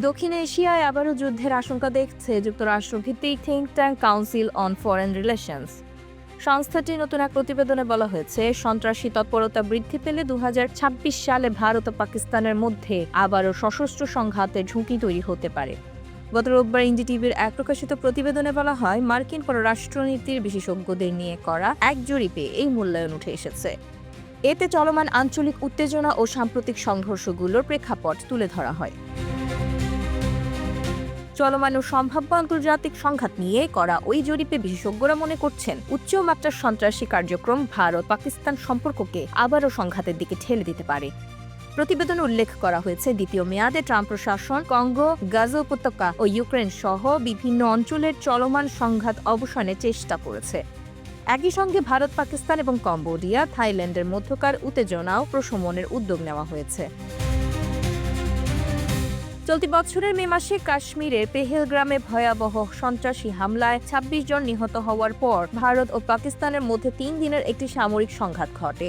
দক্ষিণ এশিয়ায় আবারও যুদ্ধের আশঙ্কা দেখছে যুক্তরাষ্ট্রভিত্তিক think tank council on foreign relations. সংস্থাটির নতুন এক প্রতিবেদনে বলা হয়েছে, সন্ত্রাসী তৎপরতা বৃদ্ধি পেলে 2026 সালে ভারত ও পাকিস্তানের মধ্যে আবারও সশস্ত্র সংঘাতের ঝুঁকি তৈরি হতে পারে। গত রোববার এনডিটিভির এক প্রকাশিত প্রতিবেদনে বলা হয়, মার্কিন পররাষ্ট্রনীতির বিশেষজ্ঞদের নিয়ে করা এক জরিপে এই মূল্যায়ন উঠে এসেছে। এতে চলমান আঞ্চলিক উত্তেজনা ও সাম্প্রতিক সংঘর্ষগুলোর প্রেক্ষাপট তুলে ধরা হয়। চলমান ও সম্ভাব্য আন্তর্জাতিক সংঘাত নিয়ে করা ওই জরিপে বিশেষজ্ঞরা মনে করছেন, উচ্চমাত্রার সন্ত্রাসী কার্যক্রম ভারত পাকিস্তান সম্পর্ককে আবারও সংঘাতের দিকে ঠেলে দিতে পারে। প্রতিবেদনে উল্লেখ করা হয়েছে, দ্বিতীয় মেয়াদে ট্রাম্প প্রশাসন কঙ্গো, গাজা উপত্যকা ও ইউক্রেন সহ বিভিন্ন অঞ্চলের চলমান সংঘাত অবসানের চেষ্টা করেছে। একই সঙ্গে ভারত, পাকিস্তান এবং কম্বোডিয়া, থাইল্যান্ডের মধ্যকার উত্তেজনাও প্রশমনের উদ্যোগ নেওয়া হয়েছে। চলতি বছরের মে মাসে কাশ্মীরের পেহেলগ্রামে ভয়াবহ সন্ত্রাসী হামলায় 26 জন নিহত হওয়ার পর ভারত ও পাকিস্তানের মধ্যে 3 দিনের একটি সামরিক সংঘাত ঘটে।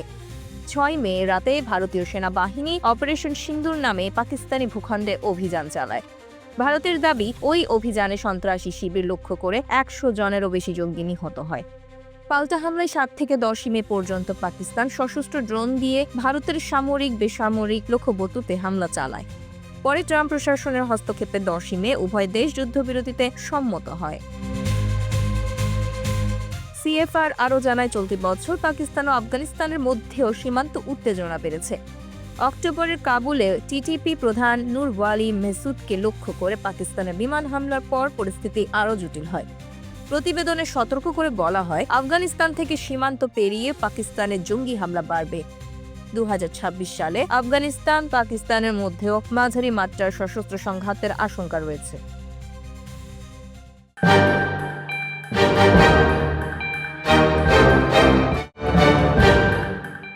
6 মে রাতে ভারতীয় সেনাবাহিনী অপারেশন সিন্দুর নামে পাকিস্তানি ভূখণ্ডে অভিযান চালায়। ভারতের দাবি, ওই অভিযানে সন্ত্রাসী শিবির লক্ষ্য করে 100 জনেরও বেশি জঙ্গি নিহত হয়। পাল্টা হামলায় 7 থেকে 10 মে পর্যন্ত পাকিস্তান সশস্ত্র ড্রোন দিয়ে ভারতের সামরিক বেসামরিক লক্ষ্যবস্তুতে হামলা চালায়। পরে ট্রাম্প প্রশাসনের হস্তক্ষেপে 10 মে উভয় দেশ যুদ্ধবিরতিতে সম্মত হয়। সিএফআর আরও জানায়, চলতি বছর পাকিস্তান ও আফগানিস্তানের মধ্যেও সীমান্ত উত্তেজনা বেড়েছে। অক্টোবরের কাবুলে টিটিপি প্রধান নূর ওয়ালি মেসুদকে লক্ষ্য করে পাকিস্তানের বিমান হামলার পর পরিস্থিতি আরও জটিল হয়। প্রতিবেদনে সতর্ক করে বলা হয়, আফগানিস্তান থেকে সীমান্ত পেরিয়ে পাকিস্তানের জঙ্গি হামলা বাড়বে। 2026 সালে আফগানিস্তান পাকিস্তানের মধ্যেও মাঝারি মাত্রার সশস্ত্র সংঘাতের আশঙ্কা রয়েছে।